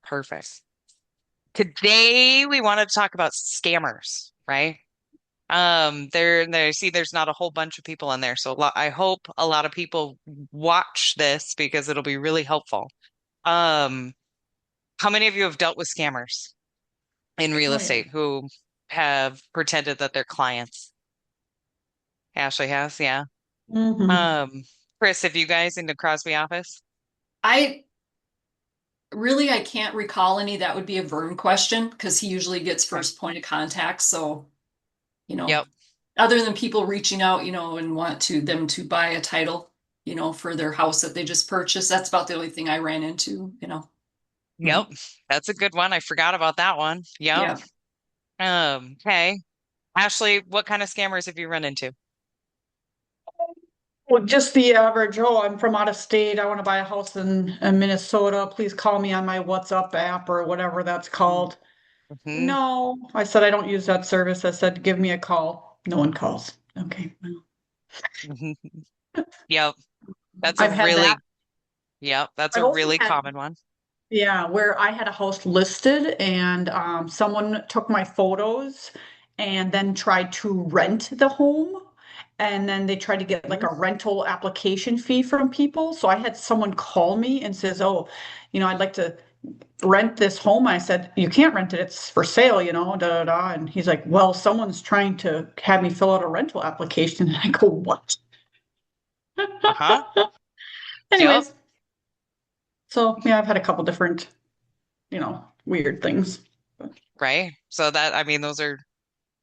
Perfect. Today we wanted to talk about scammers, right? There's not a whole bunch of people in there, so I hope a lot of people watch this because it'll be really helpful. Um, how many of you have dealt with scammers in real Oh yeah. estate who have pretended that they're clients? Ashley has, yeah. hmm Um, Chris, have you guys in the Crosby office? I I can't recall any. That would be a Vern question because he usually gets Okay. first point of contact. So, you know, Yep. other than people reaching out, and want them to buy a title, for their house that they just purchased, that's about the only thing I ran into. Yep. Mhm. That's a good one. I forgot about that one. Yep. Yeah. Okay. Ashley, what kind of scammers have you run into? Well, just the average, oh, I'm from out of state. I want to buy a house in Minnesota. Please call me on my WhatsApp app or whatever that's called. Mm-hmm. No, I said I don't use that service. I said, give me a call. No one calls. Okay. Well, Yep. That's a I've had that. really, yep, that's I've a also really had, common one. yeah, where I had a house listed and someone took my photos and then tried to rent the home. And then they tried to get like Mhm. a rental application fee from people. So I had someone call me and says, oh, I'd like to rent this home. I said, you can't rent it. It's for sale, da da da. And he's like, well, someone's trying to have me fill out a rental application. And I go, what? Uh-huh. Yep. Anyways, so yeah, I've had a couple different, weird things. Right. So that, I mean, those are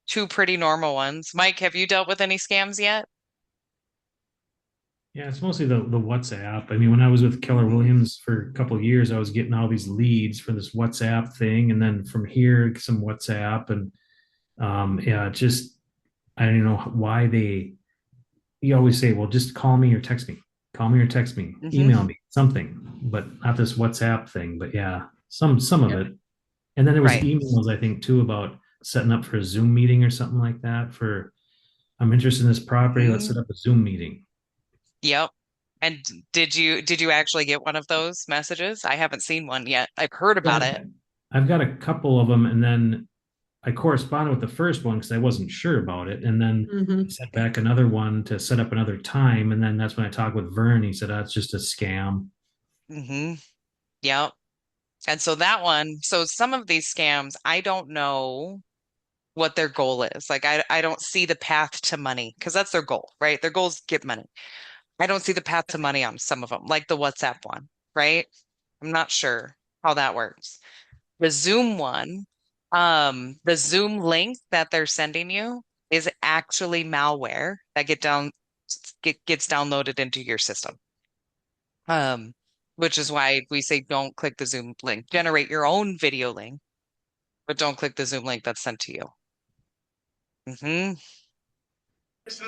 two pretty normal ones. Mike, have you dealt with any scams yet? Yeah, it's mostly the WhatsApp. I mean, when I was with Keller Mhm. Williams for a couple of years, I was getting all these leads for this WhatsApp thing, and then from here some WhatsApp, and yeah, just I don't know why they. You always say, well, just call me or text me, call me or text me, Hmm. email me, something, but not this WhatsApp thing. But yeah, some of Yeah. it, and then there was Right. emails I think too about setting up for a Zoom meeting or something like that. For I'm interested in this property, let's Hmm. set up a Zoom meeting. Yep. And did you actually get one of those messages? I haven't seen one yet. I've heard about Yeah, it. I've got a couple of them, and then I corresponded with the first one because I wasn't sure about it, and then hmm he sent back another one to set up another time, and then that's when I talked with Vern. He said, "That's just a scam." Hmm. Yep. And so that one, so some of these scams, I don't know what their goal is. Like I don't see the path to money because that's their goal, right? Their goal is get money. I don't see the path to money on some of them, like the WhatsApp one, right? I'm not sure how that works. The Zoom one, the Zoom link that they're sending you is actually malware that gets downloaded into your system. Um, which is why we say don't click the Zoom link. Generate your own video link, but don't click the Zoom link that's sent to you. Hmm.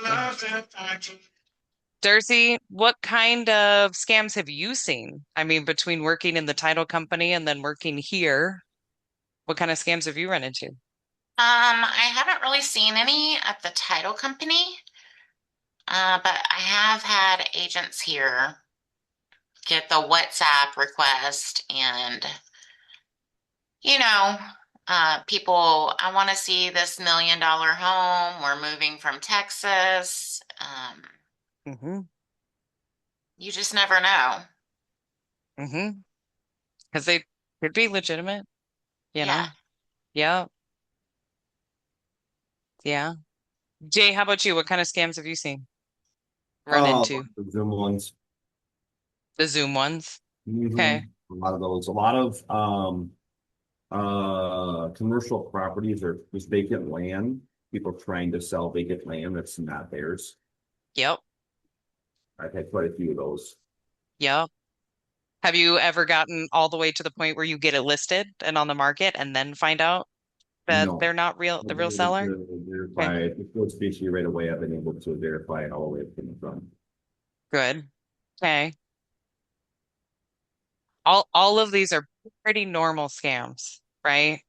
Yeah. Darcy, what kind of scams have you seen? I mean, between working in the title company and then working here, what kind of scams have you run into? I haven't really seen any at the title company, but I have had agents here get the WhatsApp request and, you know, people, I want to see this $1 million home. We're moving from Texas. Hmm. You just never know. Hmm. Because they could be legitimate, you Yeah. know? Yeah, yeah. Jay, how about you? What kind of scams have you seen run into? The Zoom ones. The Zoom ones? Okay. A lot of those. A lot of commercial properties are just vacant land. People trying to sell vacant land that's not theirs. Yep. I've had quite a few of those. Yep. Have you ever gotten all the way to the point where you get it listed and on the market and then find out that No. they're not real, I've the real been able seller? to Okay, verify it. It goes basically right away. I've been able to verify it all the way from the front. good. Okay. All of these are pretty normal scams, right?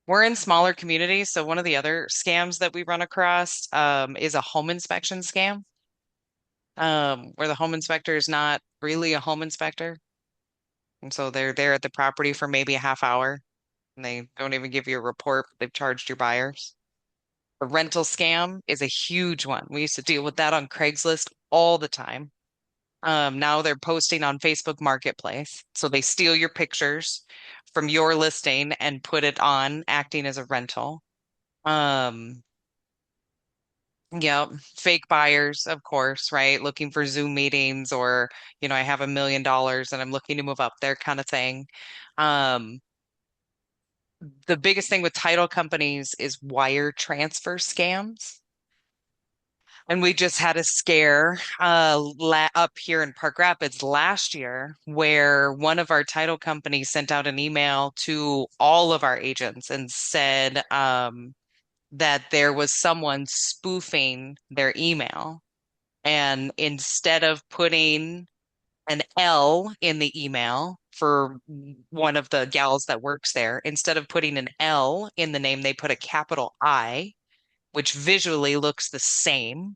We're in smaller communities, so one of the other scams that we run across is a home inspection scam, where the home inspector is not really a home inspector. And so they're there at the property for maybe a half hour and they don't even give you a report, but they've charged your buyers. The rental scam is a huge one. We used to deal with that on Craigslist all the time. Now they're posting on Facebook Marketplace. So they steal your pictures from your listing and put it on acting as a rental. Um, yeah, fake buyers, of course, right? Looking for Zoom meetings or, I have $1 million and I'm looking to move up there kind of thing. Um, the biggest thing with title companies is wire transfer scams. And we just had a scare up here in Park Rapids last year where one of our title companies sent out an email to all of our agents and said that there was someone spoofing their email. And instead of putting an L in the email for one of the gals that works there, instead of putting an L in the name, they put a capital I, which visually looks the same.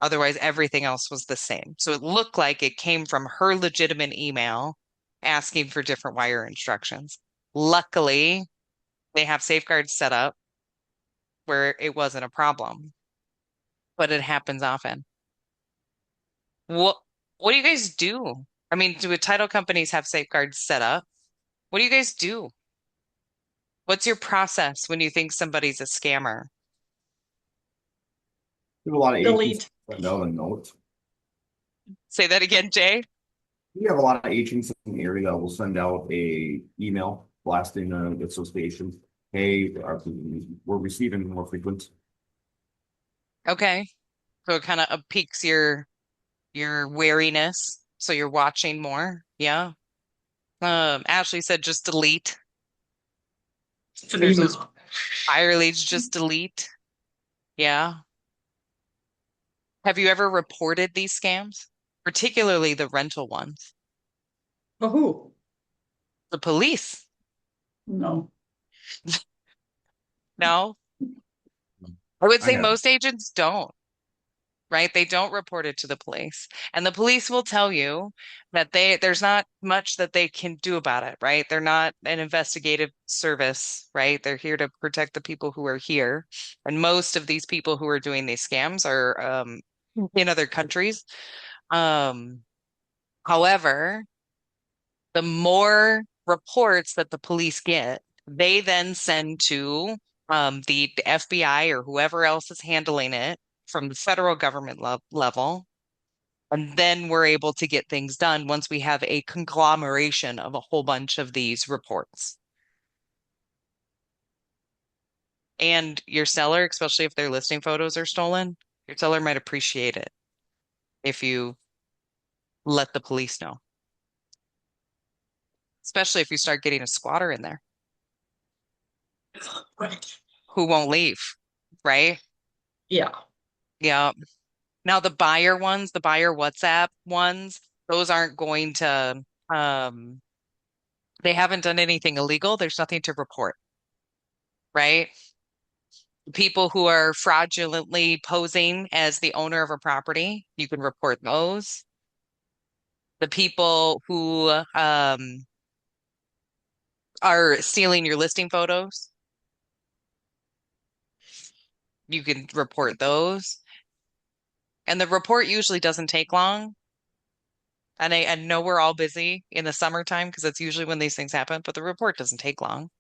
Otherwise, everything else was the same. So it looked like it came from her legitimate email asking for different wire instructions. Luckily, they have safeguards set up where it wasn't a problem, but it happens often. What what do you guys do? I mean, do title companies have safeguards set up? What do you guys do? What's your process when you think somebody's a scammer? We have a lot of agents Delete. send out a note. Say that again, Jay. We have a lot of agents in the area that will send out a email blasting the association. Hey, we're receiving more frequent. Okay. So it kind of piques your wariness, so you're watching more. Yeah. Ashley said just delete. There's those fire leads, just delete. Yeah. Have you ever reported these scams? Particularly the rental ones? Oh, who? The police? No. No. I would I say have. most agents don't, right? They don't report it to the police. And the police will tell you that there's not much that they can do about it, right? They're not an investigative service, right? They're here to protect the people who are here. And most of these people who are doing these scams are in other countries. Um, However, the more reports that the police get, they then send to the FBI or whoever else is handling it from the federal government level. And then we're able to get things done once we have a conglomeration of a whole bunch of these reports. And your seller, especially if their listing photos are stolen, your seller might appreciate it if you let the police know, especially if you start getting a squatter in there Right. who won't leave, right? Yeah. Yeah. Now the buyer ones, the buyer WhatsApp ones, those aren't going to they haven't done anything illegal. There's nothing to report, right? People who are fraudulently posing as the owner of a property, you can report those. The people who are stealing your listing photos, you can report those. And the report usually doesn't take long. And I know we're all busy in the summertime because that's usually when these things happen, but the report doesn't take long.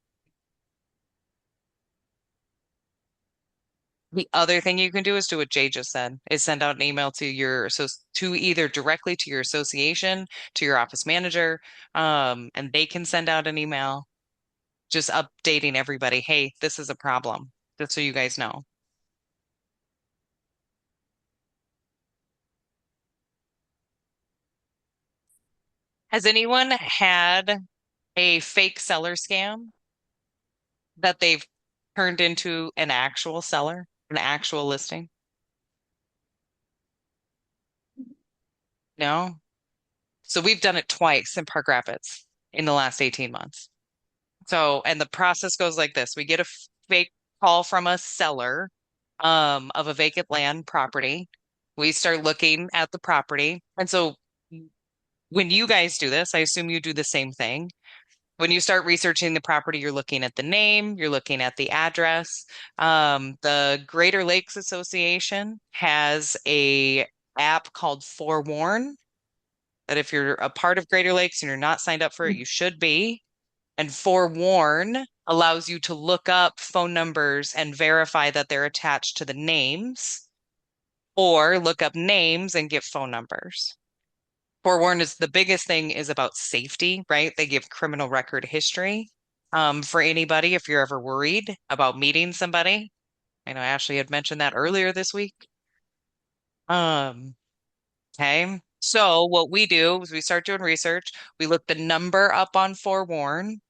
The other thing you can do is do what Jay just said, is send out an email to to either directly to your association, to your office manager, and they can send out an email just updating everybody, hey, this is a problem, just so you guys know. Has anyone had a fake seller scam that they've turned into an actual seller, an actual listing? No? So we've done it twice in Park Rapids in the last 18 months. So, and the process goes like this. We get a fake call from a seller of a vacant land property. We start looking at the property. And so when you guys do this, I assume you do the same thing. When you start researching the property, you're looking at the name, you're looking at the address. The Greater Lakes Association has a app called Forewarn that if you're a part of Greater Lakes and you're not signed up for it, you should be. And Forewarn allows you to look up phone numbers and verify that they're attached to the names, or look up names and get phone numbers. Forewarn is the biggest thing is about safety, right? They give criminal record history for anybody if you're ever worried about meeting somebody. I know Ashley had mentioned that earlier this week. Okay. So what we do is we start doing research. We look the number up on Forewarn.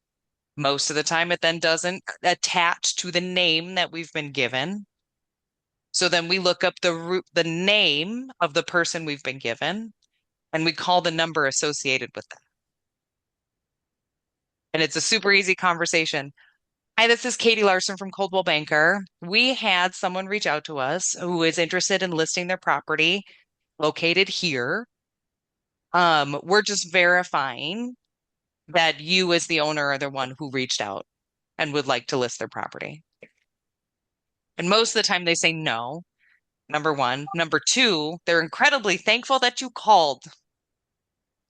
Most of the time, it then doesn't attach to the name that we've been given. So then we look up the name of the person we've been given, and we call the number associated with that. And it's a super easy conversation. Hi, this is Katie Larson from Coldwell Banker. We had someone reach out to us who is interested in listing their property located here. We're just verifying that you as the owner are the one who reached out and would like to list their property. And most of the time they say no, number one. Number two, they're incredibly thankful that you called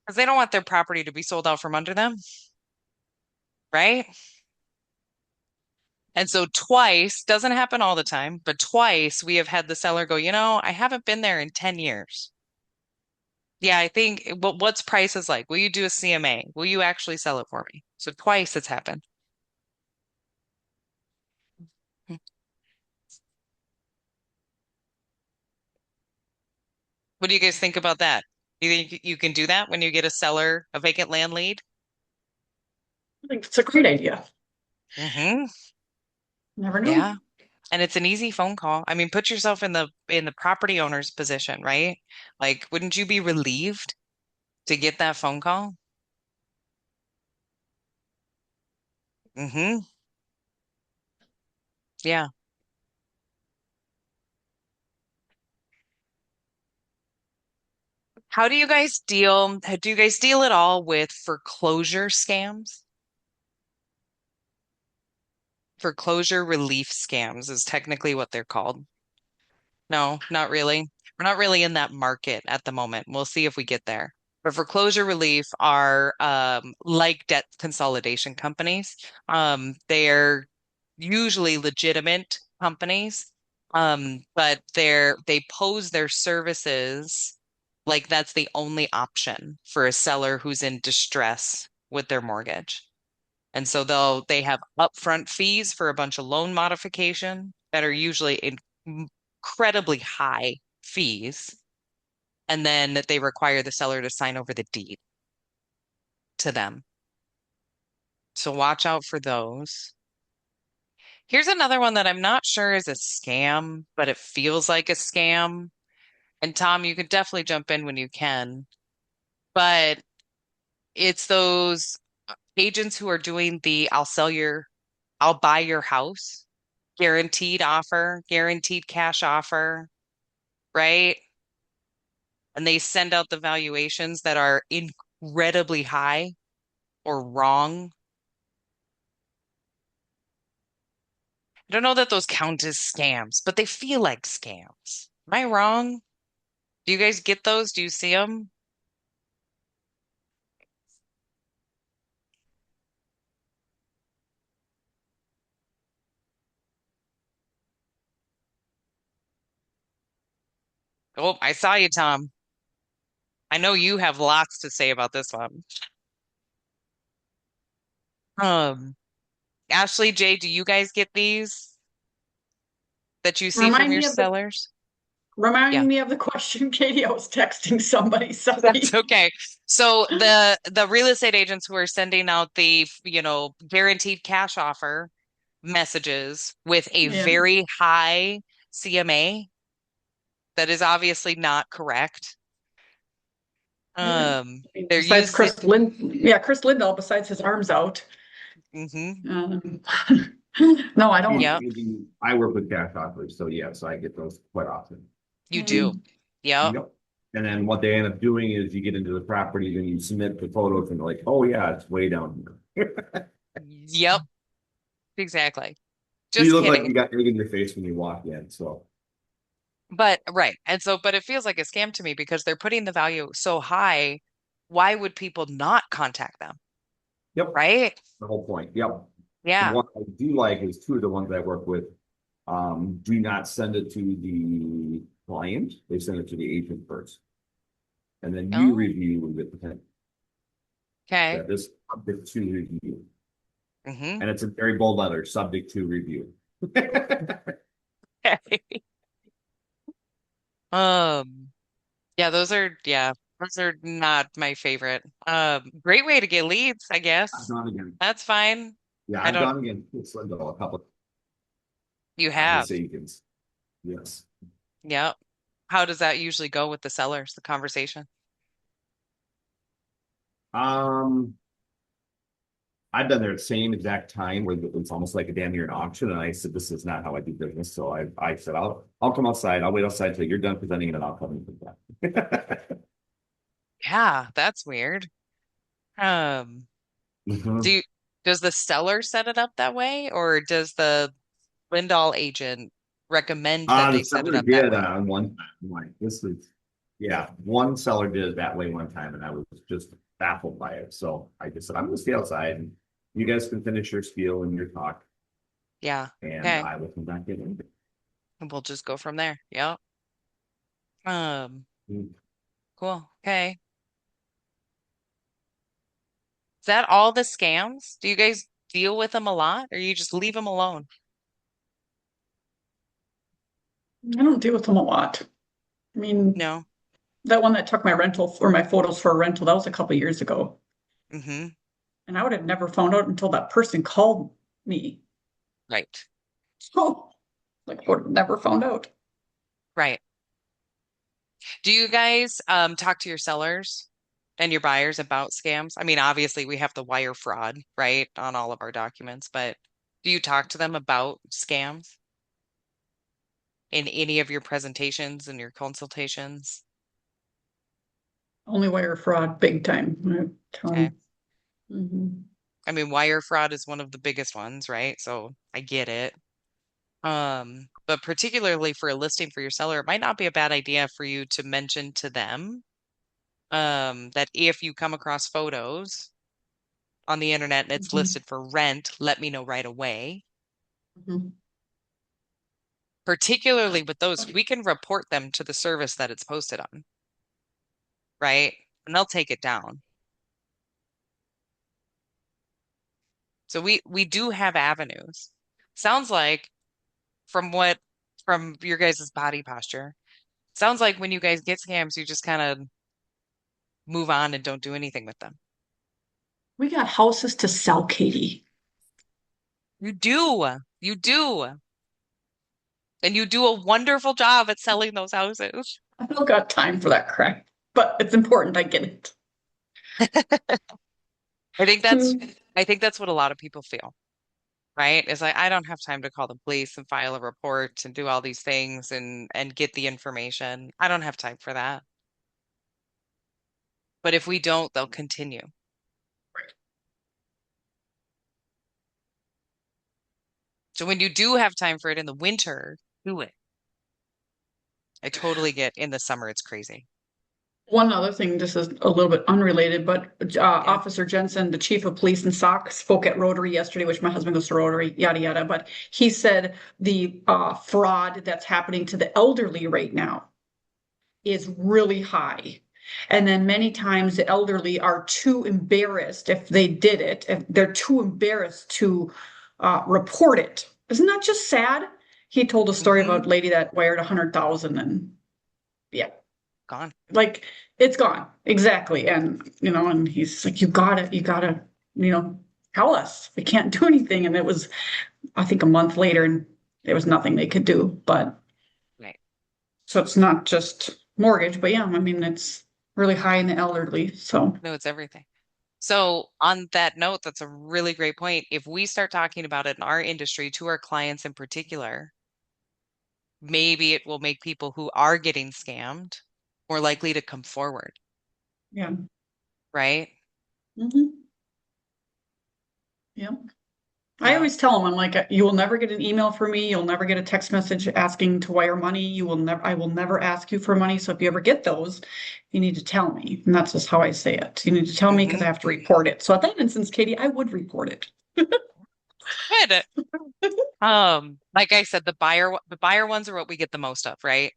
because they don't want their property to be sold out from under them, right? And so twice, doesn't happen all the time, but twice we have had the seller go, I haven't been there in 10 years. Yeah, I think, what's prices like? Will you do a CMA? Will you actually sell it for me? So twice it's happened. What do you guys think about that? Do you think you can do that when you get a vacant land lead? I think it's a great idea. Mm-hmm. Never know. Yeah. And it's an easy phone call. I mean, put yourself in the property owner's position, right? Like, wouldn't you be relieved to get that phone call? Mm-hmm. Yeah. Do you guys deal at all with foreclosure scams? Foreclosure relief scams is technically what they're called. No, not really. We're not really in that market at the moment. We'll see if we get there. But foreclosure relief are like debt consolidation companies. They're usually legitimate companies, but they pose their services like that's the only option for a seller who's in distress with their mortgage. And so they have upfront fees for a bunch of loan modification that are usually incredibly high fees. And then they require the seller to sign over the deed to them. So watch out for those. Here's another one that I'm not sure is a scam, but it feels like a scam. And Tom, you can definitely jump in when you can. But it's those agents who are doing the I'll buy your house guaranteed offer, guaranteed cash offer, right? And they send out the valuations that are incredibly high or wrong. I don't know that those count as scams, but they feel like scams. Am I wrong? Do you guys get those? Do you see them? Oh, I saw you, Tom. I know you have lots to say about this one. Um, Ashley, Jay, do you guys get these that you see from Remind your me of the sellers? remind Yeah. me of the question, Katie. I was texting somebody. Sorry. That's okay. So the real estate agents who are sending out the, guaranteed cash offer messages with a Yeah. very high CMA that is obviously not correct. They're Besides using Chris Lindahl, besides his arms out. hmm No, I don't. Yep, I work with cash offers, so yes, I get those quite often. you do. Yep. Yep. And then what they end up doing is you get into the property, then you submit the photos and they're like, oh yeah, it's way down here. Yep, exactly. So you Just look like kidding. you got egg in your face when you walk in, so. But right. And so, but it feels like a scam to me because they're putting the value so high. Why would people not contact them? Yep, Right? the whole point, yep. The Yeah. one I do like is two of the ones I work with, do not send it to the client, they send it to the agent first. And then you Oh, review with the, okay. that is subject to review. Hmm. And it's in very bold letters, subject to review. Okay. Yeah, those are not my favorite. Great way to get leads, I I've guess. gone again. That's fine. Yeah, I I've don't, gone again. It's like a couple you of the have. savings. Yes. Yep. How does that usually go with the sellers, the conversation? Um, I've been there at the same exact time where it's almost like a damn near an auction. And I said, this is not how I do business. So I said, I'll come outside. I'll wait outside until you're done presenting it and I'll come and put that. Yeah, that's weird. Um, do Mhm. you, does the seller set it up that way, or does the Lindahl agent recommend that The they set it seller up that did way? on one time. I'm like, this is, yeah, one seller did it that way one time and I was just baffled by it. So I just said, I'm gonna stay outside and you guys can finish your spiel and your talk Yeah. and Okay. I will come back in. And we'll just go from there. Yep. Um, Mm. cool. Okay. Is that all the scams? Do you guys deal with them a lot, or you just leave them alone? I don't deal with them a lot. I mean, No. that one that took my rental or my photos for a rental, that was a couple years ago. Mm-hmm. And I would have never found out until that person called me. Right. So, like, would have never found out. Right. Do you guys talk to your sellers and your buyers about scams? I mean, obviously we have the wire fraud, right, on all of our documents, but do you talk to them about scams in any of your presentations and your consultations? Only wire fraud, big time. I tell Okay. 'em. Mhm. I mean, wire fraud is one of the biggest ones, right? So I get it. But particularly for a listing for your seller, it might not be a bad idea for you to mention to them that if you come across photos on the internet and it's Mhm. listed for rent, let me know right away. Mhm. Particularly with those, we can report them to the service that it's posted on, right? And they'll take it down. So we do have avenues. Sounds like from what from your guys' body posture, sounds like when you guys get scams, you just kind of move on and don't do anything with them. We got houses to sell, Katie. You do. You do. And you do a wonderful job at selling those houses. I don't got time for that crap, but it's important I get it. I think that's Mm. I think that's what a lot of people feel, right? It's like I don't have time to call the police and file a report and do all these things and get the information. I don't have time for that. But if we don't, they'll continue. So when you do have time for it in the winter, do it. I totally get in the summer it's crazy. One other thing, this is a little bit unrelated, but Yeah. Officer Jensen, the chief of police in Sauk, spoke at Rotary yesterday, which my husband goes to Rotary, yada yada. But he said the fraud that's happening to the elderly right now is really high. And then many times the elderly are too embarrassed if they did it, if they're too embarrassed to report it. Isn't that just sad? He told a story Hmm. about a lady that wired 100,000 and yeah, Gone. like it's gone. Exactly. And and he's like, you gotta, you know, tell us. We can't do anything. And it was, I think, a month later and there was nothing they could do. But Right. so it's not just mortgage, but yeah, I mean it's really high in the elderly. So No, it's everything. So on that note, that's a really great point. If we start talking about it in our industry to our clients in particular, maybe it will make people who are getting scammed more likely to come forward, Yeah. right? Hmm. Yeah. I Yeah. always tell them, I'm like, you will never get an email from me. You'll never get a text message asking to wire money. I will never ask you for money. So if you ever get those, you need to tell me. And that's just how I say it. You need to tell me because Hmm. I have to report it. So at that instance, Katie, I would report it. Good. Like I said, the buyer ones are what we get the most of, right?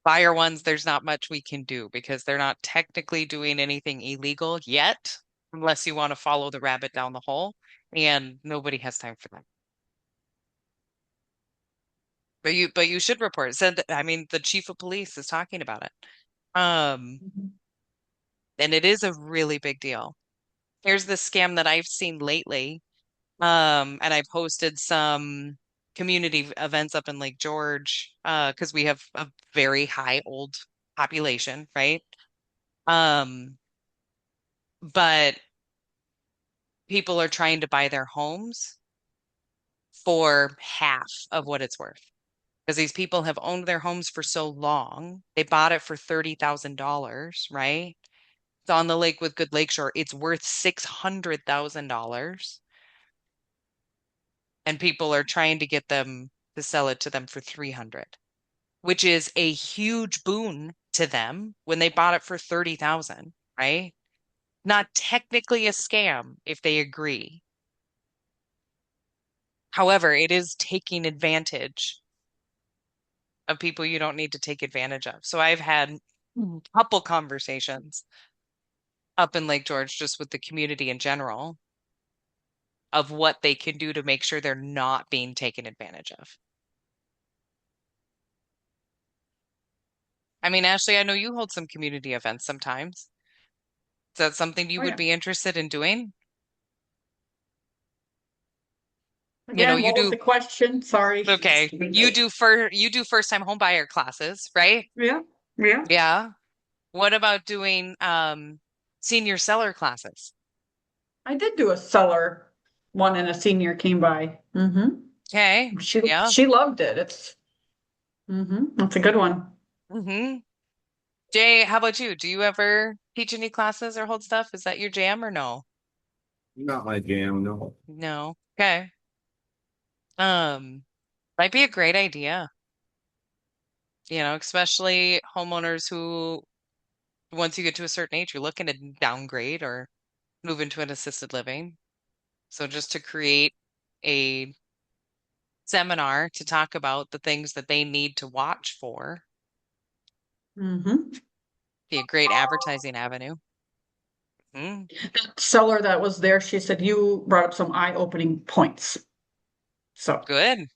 Buyer ones, there's not much we can do because they're not technically doing anything illegal yet, unless you want to follow the rabbit down the hole, and nobody has time for that. But you should report it. Said, I mean, the chief of police is talking about it. Um, and it is a really big deal. Here's the scam that I've seen lately. And I posted some community events up in Lake George, because we have a very high old population, right? Um, but people are trying to buy their homes for half of what it's worth. Because these people have owned their homes for so long, they bought it for $30,000, right? It's on the lake with good lakeshore. It's worth $600,000. And people are trying to get them to sell it to them for 300, which is a huge boon to them when they bought it for 30,000, right? Not technically a scam if they agree. However, it is taking advantage of people you don't need to take advantage of. So I've had a couple conversations up in Lake George just with the community in general of what they can do to make sure they're not being taken advantage of. I mean, Ashley, I know you hold some community events sometimes. Is that something you Oh, would yeah. be interested in doing? Again, You what was do the question? Sorry. okay. You do first time home buyer classes, right? Yeah. Yeah. Yeah. What about doing senior seller classes? I did do a seller one and a senior came by. Okay. Yeah. She loved it. That's a good one. Hmm. Jay, how about you? Do you ever teach any classes or hold stuff? Is that your jam or no? Not my jam, no. No. Okay. Um, might be a great idea, especially homeowners who, once you get to a certain age, you're looking to downgrade or move into an assisted living. So just to create a seminar to talk about the things that they need to watch for, Hmm. be a great advertising avenue. Mm, Seller that was there, she said you brought up some eye-opening points. So good.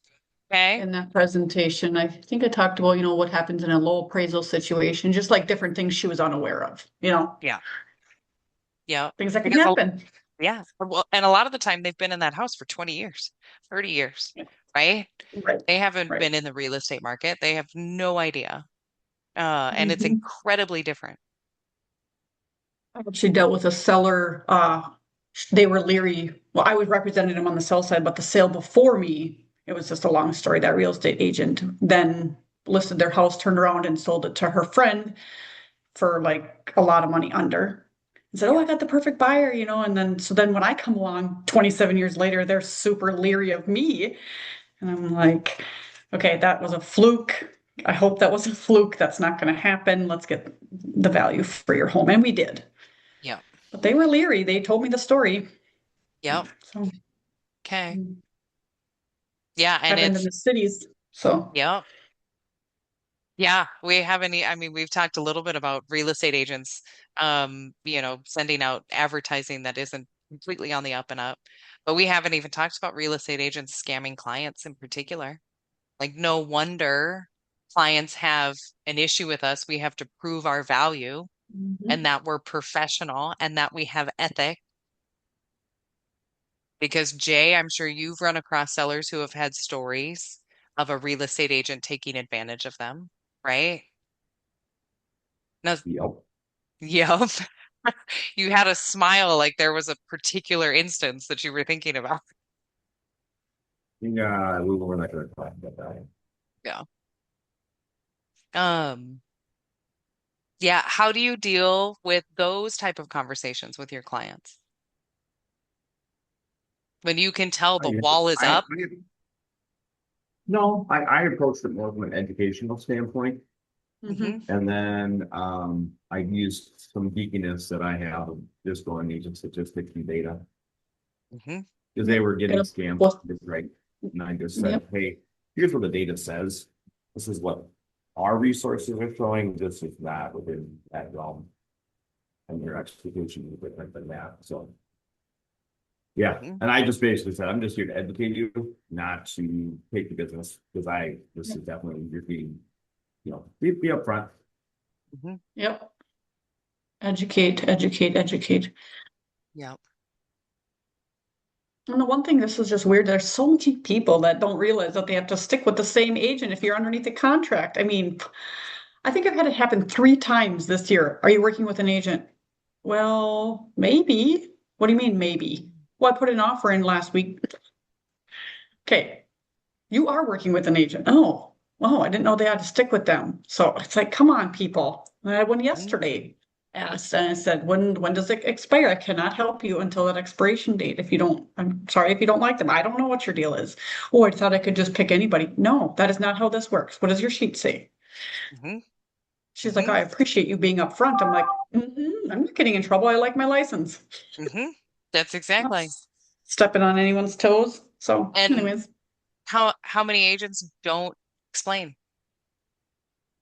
Okay. in that presentation, I think I talked about, what happens in a low appraisal situation, just like different things she was unaware of, Yeah. Yeah. things that can Because, happen. yeah. Well, and a lot of the time they've been in that house for 20 years, 30 years, right? Right, They haven't right. been in the real estate market. They have no idea. And it's Mhm. incredibly different. I actually dealt with a seller, they were leery. Well, I was representing them on the sell side, but the sale before me, it was just a long story. That real estate agent then listed their house, turned around and sold it to her friend for like a lot of money under. And said, "Oh, Yeah. I got the perfect buyer," and then when I come along 27 years later, they're super leery of me. And I'm like, okay, that was a fluke. I hope that was a fluke. That's not going to happen. Let's get the value for your home. And we did. Yeah. But they were leery. They told me the story. Yep. So Okay. Yeah. And happened in the cities. So yep. Yeah, we haven't. I mean, we've talked a little bit about real estate agents, sending out advertising that isn't completely on the up and up, but we haven't even talked about real estate agents scamming clients in particular. Like, no wonder clients have an issue with us. We have to prove our value and mhm. that we're professional and that we have ethic. Because Jay, I'm sure you've run across sellers who have had stories of a real estate agent taking advantage of them, right? Now, Yep. yep. You had a smile like there was a particular instance that you were thinking about. Yeah, we were not gonna talk about that. Yeah. Um, Yeah. How do you deal with those type of conversations with your clients? When you can tell the wall is up? No, I approached it more from an educational standpoint. Mhm. And then I used some geekiness that I have of just going agent statistics and data Hmm. because they were getting Yep. scammed. Well, Right. And I just said, yep. hey, here's what the data says. This is what our resources are showing. This is that within that realm. And your expectation is different than that. So yeah. Hmm. And I just basically said, I'm just here to educate you, not to take the business because this is definitely you're being, be upfront. Hmm. Yep. Educate, educate, educate. Yep. And the one thing, this is just weird. There's so many people that don't realize that they have to stick with the same agent if you're underneath the contract. I mean, I think I've had it happen 3 times this year. Are you working with an agent? Well, maybe. What do you mean, maybe? Well, I put an offer in last week. Okay, you are working with an agent. Oh, I didn't know they had to stick with them. So it's like, come on, people. I had one Mhm. yesterday. Asked and I said, when does it expire? I cannot help you until that expiration date. If you don't, I'm sorry if you don't like them. I don't know what your deal is. Oh, I thought I could just pick anybody. No, that is not how this works. What does your sheet say? Hmm. She's like, Hmm. I appreciate you being upfront. I'm like, I'm not getting in trouble. I like my license. Hmm. That's Not exactly. stepping on anyone's toes. So, And anyways, how many agents don't explain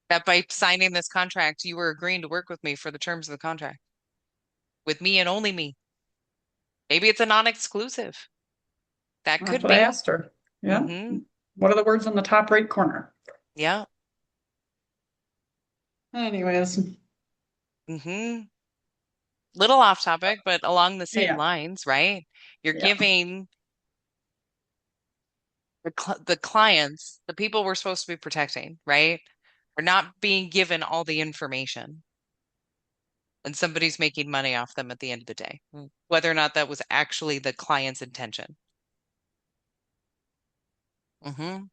that by signing this contract, you were agreeing to work with me for the terms of the contract, with me and only me. Maybe it's a non-exclusive. That that's could what I be. asked her. Yeah. Hmm. What are the words on the top right corner? Yeah. Anyways, Hmm. Little off topic, but along the same yeah, lines, right? You're yeah. giving the clients, the people we're supposed to be protecting, right? Are not being given all the information, and somebody's making money off them at the end of the day, whether or not that was actually the client's intention. Hmm.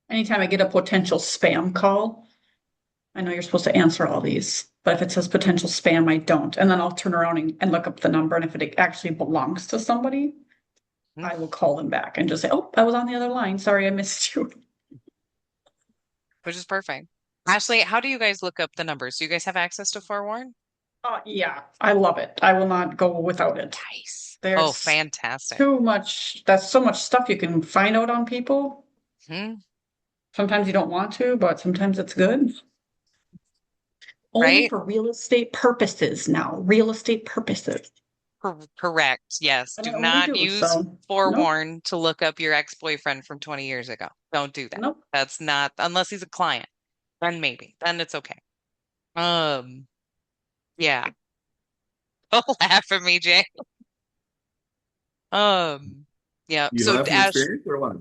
Anytime I get a potential spam call, I know you're supposed to answer all these, but if it says potential spam, I don't. And then I'll turn around and look up the number. And if it actually belongs to somebody, I will call them back and just say, oh, I was on the other line. Sorry, I missed you. Which is perfect. Ashley, how do you guys look up the numbers? Do you guys have access to Forewarn? Yeah, I love it. I will not go without it. Nice. Oh, There's fantastic. too much, that's so much stuff you can find out on people. Hmm. Sometimes you don't want to, but sometimes it's good. Only Right? for real estate purposes now, real estate purposes. Correct. Yes. And Do I only not do, use so nope, Forewarn to look up your ex-boyfriend from 20 years ago. Don't do that. nope. That's not, unless he's a client, then maybe, then it's okay. Um, yeah. Don't laugh at me, Jay. Um, yeah. You don't So have some Ash, experience or what?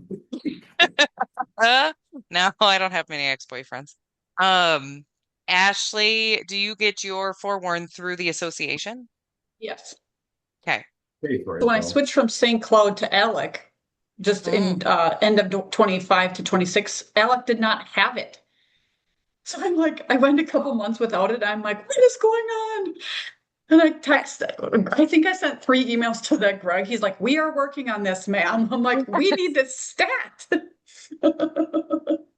uh, no, I don't have many ex-boyfriends. Um, Ashley, do you get your Forewarn through the association? Yes. Okay. Pay for So it when I though. switched from St. Cloud to Alec, just Mm. in end of 25 to 26, Alec did not have it. So I'm like, I went a couple months without it. I'm like, what is going on? And I text, I think I sent 3 emails to that Greg. He's like, we are working on this, ma'am. I'm like, we need this stat.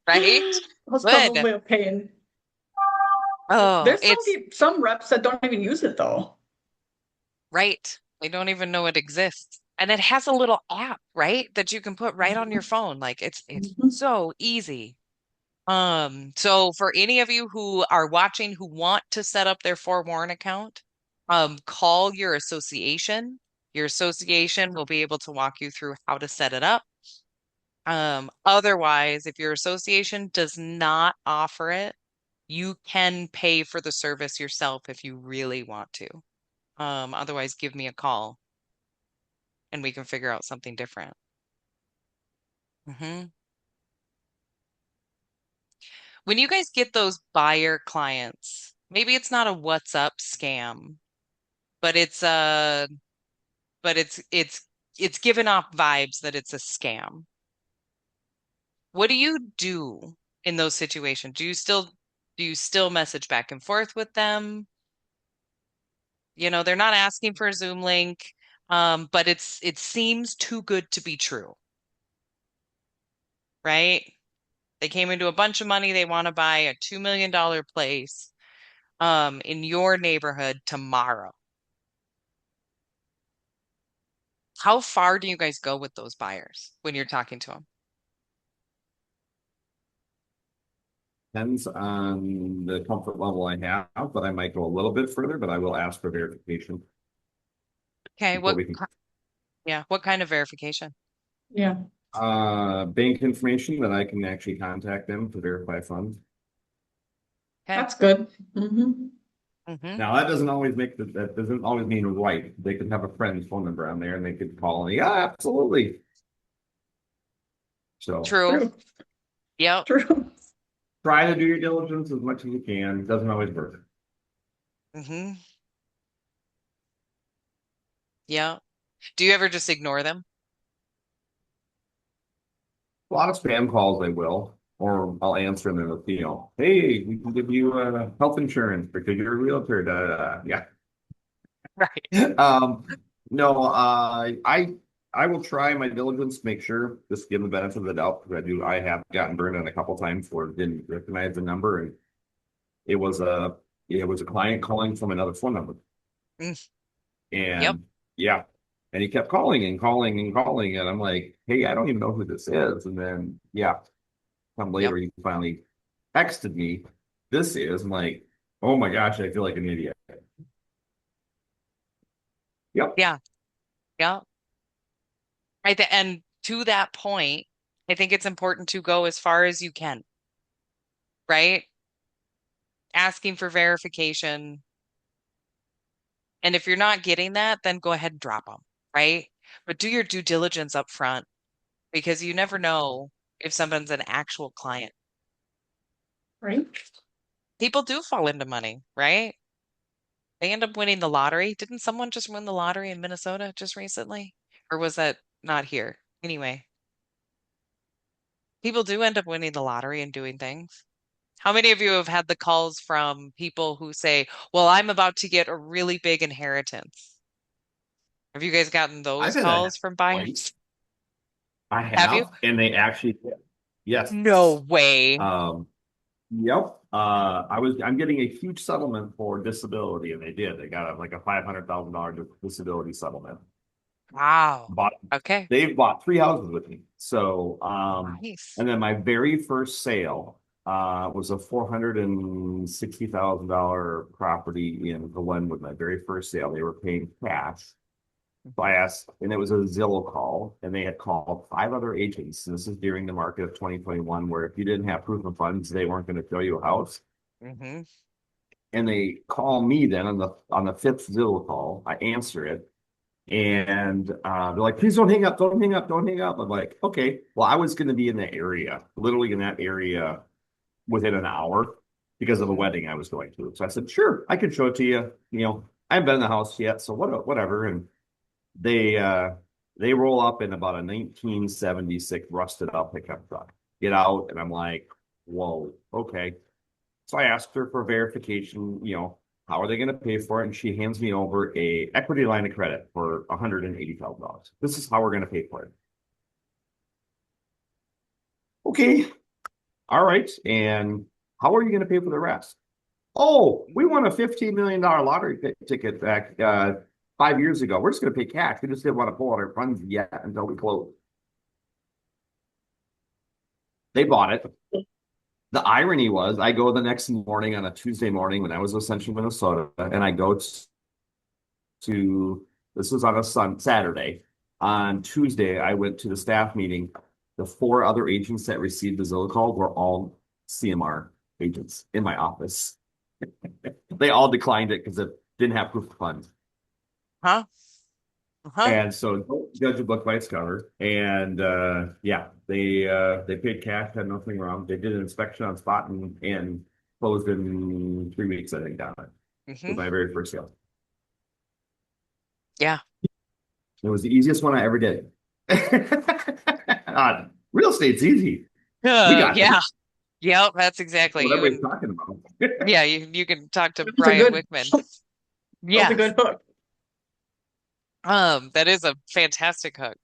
Right? Was Good. probably a pain. Oh, There's it's some reps that don't even use it though. right. They don't even know it exists. And it has a little app, right? That you can put right on your phone. Like it's Mhm. so easy. So for any of you who are watching who want to set up their Forewarn account, call your association. Your association will be able to walk you through how to set it up. Otherwise, if your association does not offer it, you can pay for the service yourself if you really want to. Otherwise, give me a call and we can figure out something different. Hmm. When you guys get those buyer clients, maybe it's not a what's up scam, but but it's giving off vibes that it's a scam. What do you do in those situations? Do you still message back and forth with them? You know, they're not asking for a Zoom link, but it seems too good to be true, right? They came into a bunch of money. They want to buy a $2 million place in your neighborhood tomorrow. How far do you guys go with those buyers when you're talking to them? Depends on the comfort level I have, but I might go a little bit further, but I will ask for verification Okay, before we can. what kind of verification? Yeah. Bank information that I can actually contact them to verify funds. Okay. That's good. Mm-hmm. Mm-hmm. Now that doesn't always that doesn't always mean right. They could have a friend's phone number on there and they could call and yeah, absolutely. So True. True. Yep. True. try to do your diligence as much as you can. It doesn't always work. Mm-hmm. Yeah. Do you ever just ignore them? A lot of spam calls I will, or I'll answer them with, hey, we can give you health insurance because you're a realtor. Da, da, da. Yeah. Right. No, I will try my diligence to make sure, just give them the benefit of the doubt, because I have gotten burned on a couple times where it didn't recognize the number and it was a client calling from another phone number. Mm. And Yep. yeah. And he kept calling and calling and calling. And I'm like, hey, I don't even know who this is. And then yeah, come later he finally texted me. This is, I'm like, oh my gosh, I feel like an idiot. Yep. Yeah. Yeah. Right. And to that point, I think it's important to go as far as you can, right? Asking for verification. And if you're not getting that, then go ahead and drop them, right? But do your due diligence up front because you never know if someone's an actual client. Right. People do fall into money, right? They end up winning the lottery. Didn't someone just win the lottery in Minnesota just recently? Or was that not here? Anyway, people do end up winning the lottery and doing things. How many of you have had the calls from people who say, well, I'm about to get a really big inheritance? Have you guys gotten I've those had that calls from buyers? I Have you? have, and they actually did. Yes. No way. Yep. I'm getting a huge settlement for disability, and they did. They got like a $500,000 disability settlement. Wow. Bought Okay. They've bought 3 houses with me. So Nice. and then my very first sale was a $460,000 property in Glenwood. My very first sale. They were paying cash. So I asked, and it was a Zillow call, and they had called 5 other agents. And this is during the market of 2021, where if you didn't have proof of funds, they weren't going to show you a house. Mm-hmm. And they call me then on the fifth Zillow call. I answer it, and they're like, "Please don't hang up, don't hang up, don't hang up." I'm like, "Okay." Well, I was going to be in that area, literally in that area, within an hour because of a wedding I was going to. So I said, "Sure, I can show it to you." I haven't been in the house yet, so whatever. And they roll up in about a 1976 rusted out pickup truck. Get out, and I'm like, whoa, okay. So I asked her for verification, how are they going to pay for it? And she hands me over a equity line of credit for $180,000. This is how we're going to pay for it. Okay. All right. And how are you going to pay for the rest? Oh, we won a $15 million lottery ticket back 5 years ago. We're just going to pay cash. We just didn't want to pull out our funds yet until we close. They bought it. The irony was, I go the next morning on a Tuesday morning when I was in Central Minnesota, and I go to this was on a Saturday. On Tuesday, I went to the staff meeting. The 4 other agents that received the Zillow call were all CMR agents in my office. They all declined it because it didn't have proof of funds. Huh? Uh-huh. And so judge a book by its cover. And yeah, they paid cash, had nothing wrong. They did an inspection on spot and closed in 3 weeks, I think, down it. Mm-hmm. With my very first sale. Yeah. It was the easiest one I ever did. Real estate's easy. We got Yeah. Yep, that's exactly what you. everybody's And talking about. yeah, you can talk to It's a Brian good, Wickman. that's a Yes. good book. That is a fantastic hook.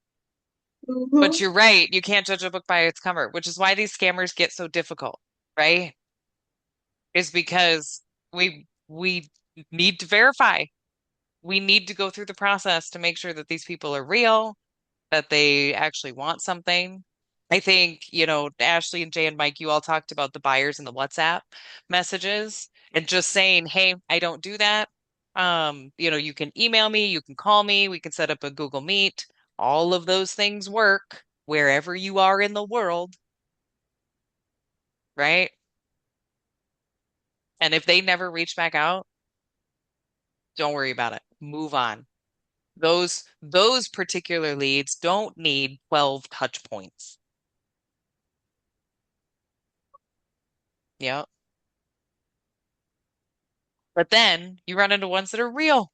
But Mhm. you're right, you can't judge a book by its cover, which is why these scammers get so difficult, right? Is because we need to verify. We need to go through the process to make sure that these people are real, that they actually want something. I think, Ashley and Jay and Mike, you all talked about the buyers and the WhatsApp messages and just saying, hey, I don't do that. You can email me, you can call me, we can set up a Google Meet. All of those things work wherever you are in the world, right? And if they never reach back out, don't worry about it. Move on. Those particular leads don't need 12 touch points. Yep. But then you run into ones that are real.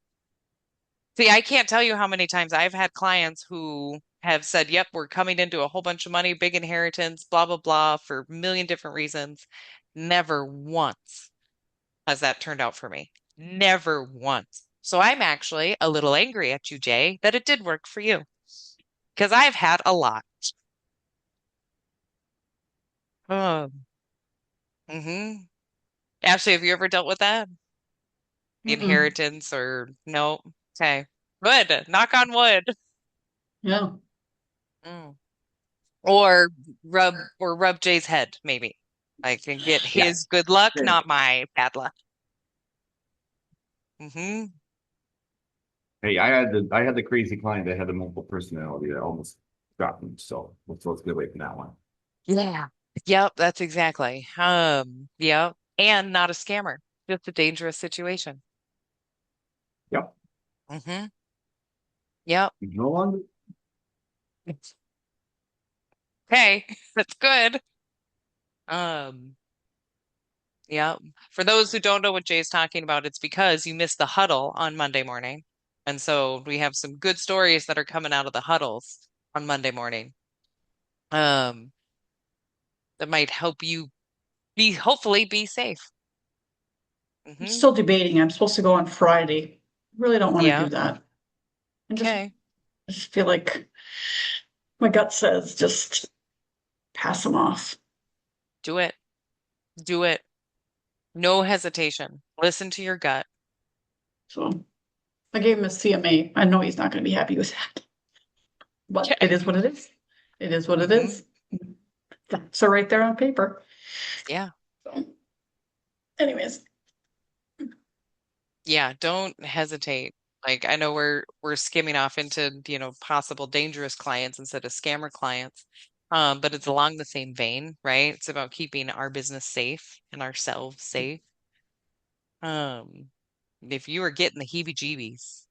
See, I can't tell you how many times I've had clients who have said, yep, we're coming into a whole bunch of money, big inheritance, blah, blah, blah, for a million different reasons. Never once has that turned out for me. Never once. So I'm actually a little angry at you, Jay, that it did work for you because I've had a lot. Um, hmm Ashley, have you ever dealt with that? Mm-mm. Inheritance or no? Okay. Good. Knock on wood. Yeah. Mm. Or rub Jay's head, maybe. I can get Yeah. his good luck, not my bad luck. Hmm Hey, I had the crazy client that had a multiple personality that almost got me. So let's get away from that one. Yeah. Yep, that's exactly. Yep. And not a scammer, just a dangerous situation. Yep. Hmm Yep. No longer. Okay, that's good. Um, yep. For those who don't know what Jay's talking about, it's because you missed the huddle on Monday morning. And so we have some good stories that are coming out of the huddles on Monday morning. Um, that might help you hopefully be safe. I'm Hmm still debating. I'm supposed to go on Friday. Really don't want to Yeah. do that. I Okay. just feel like my gut says just pass them off. Do it. Do it. No hesitation. Listen to your gut. So I gave him a CMA. I know he's not going to be happy with that, but it Okay. is what it is. It is what it hmm is. So right there on paper. Yeah. So, anyways, Yeah. Don't hesitate. Like I know we're skimming off into, possible dangerous clients instead of scammer clients. But it's along the same vein, right? It's about keeping our business safe and ourselves safe. Um, if you are getting the heebie-jeebies,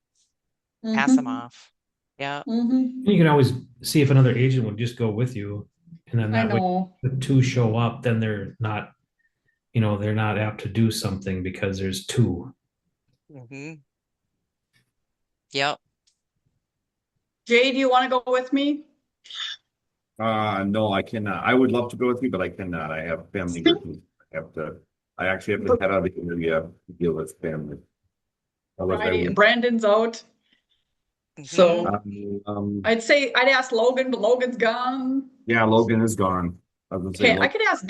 pass them mm-hmm, off. Yeah. mm-hmm. You can always see if another agent would just go with you, and then I that way, know. the two show up, then they're not apt to do something because there's two. hmm Yep. Jay, do you want to go with me? No, I cannot. I would love to go with you, but I cannot. I have family emergencies. I actually have to head out of the area to deal with family. Otherwise, I Friday, would. Brandon's out. hmm So I'd say I'd ask Logan, but Logan's gone. Yeah, Logan is gone. I was gonna say Okay, I Logan. could ask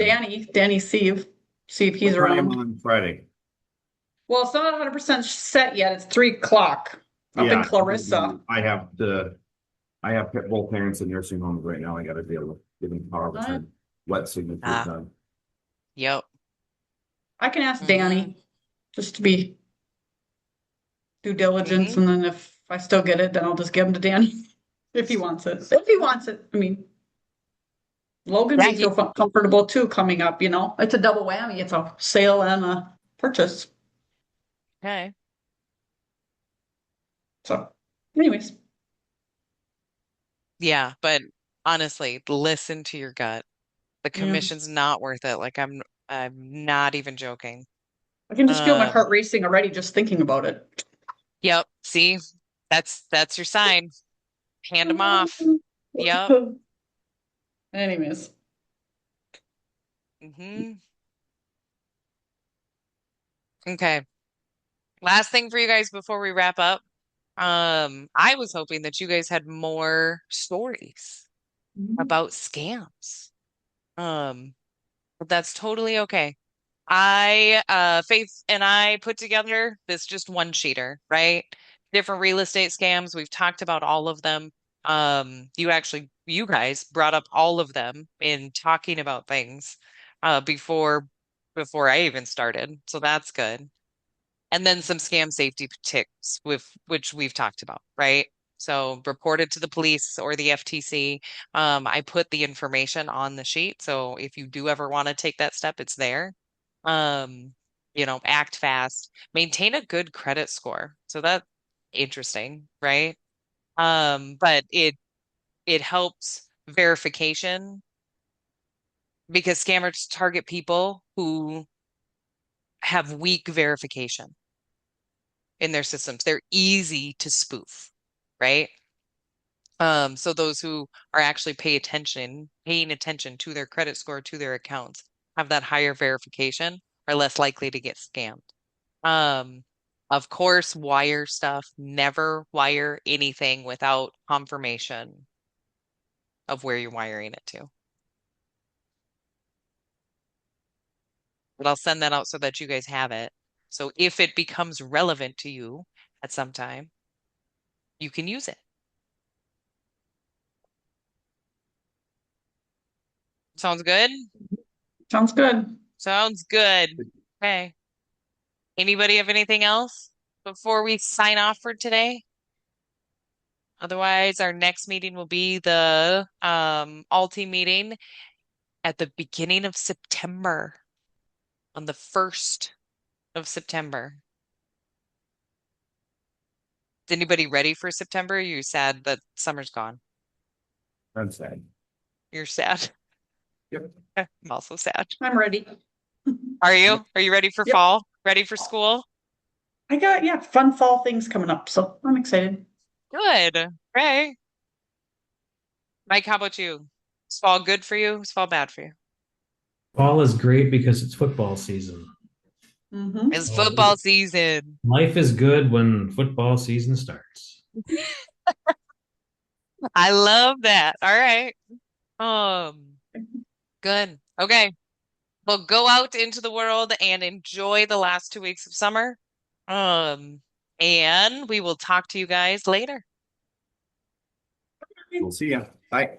Danny Sieve, see if he's What time around. on Friday? Well, it's not 100% set yet. It's 3 o'clock up in Yeah, Clarissa. I have both parents in nursing homes right now. I got to deal with giving power of I, attorney, wet signatures Ah, done. yep. I can ask hmm Danny just to be due diligence, hmm and then if I still get it, then I'll just give him to Danny if he wants it. If he wants it, I mean, Logan Yeah, may feel comfortable too coming up. It's a double whammy. It's a sale and a purchase. okay. So, anyways, Yeah, but honestly, listen to your gut. The yeah, commission's not worth it. Like I'm not even joking. I can just feel my Um, heart racing already just thinking about it. yep. See, that's your sign. Hand them off. Yep. Anyways, Hmm. Okay. Last thing for you guys before we wrap up. I was hoping that you guys had more stories about scams. Um, but that's totally okay. Faith and I put together this just one sheeter, right? Different real estate scams. We've talked about all of them. You guys brought up all of them in talking about things, before I even started. So that's good. And then some scam safety tips with which we've talked about, right? So reported to the police or the FTC. I put the information on the sheet. So if you do ever want to take that step, it's there. Um, act fast, maintain a good credit score. So that's interesting, right? But it helps verification because scammers target people who have weak verification in their systems. They're easy to spoof, right? So those who are actually paying attention to their credit score, to their accounts, have that higher verification, are less likely to get scammed. Um, of course, wire stuff, never wire anything without confirmation of where you're wiring it to. But I'll send that out so that you guys have it. So if it becomes relevant to you at some time, you can use it. Sounds good? Sounds good. Sounds good. Okay. Anybody have anything else before we sign off for today? Otherwise, our next meeting will be the Alti meeting at the beginning of September, on the 1st of September. Is anybody ready for September? Are you sad that summer's gone? I'm sad. You're sad. Yep. I'm also sad. I'm ready. Are you? Are you ready for Yep. fall? Ready for school? I got, yeah, fun fall things coming up, so I'm excited. Good. Right. Mike, how about you? Is fall good for you? Is fall bad for you? Fall is great because it's football season. Mm-hmm. It's Oh, football season. Life is good when football season starts. I love that. All right. Um, Good. Okay. Well, go out into the world and enjoy the last 2 weeks of summer. Um, and we will talk to you guys later. We'll see ya. Bye.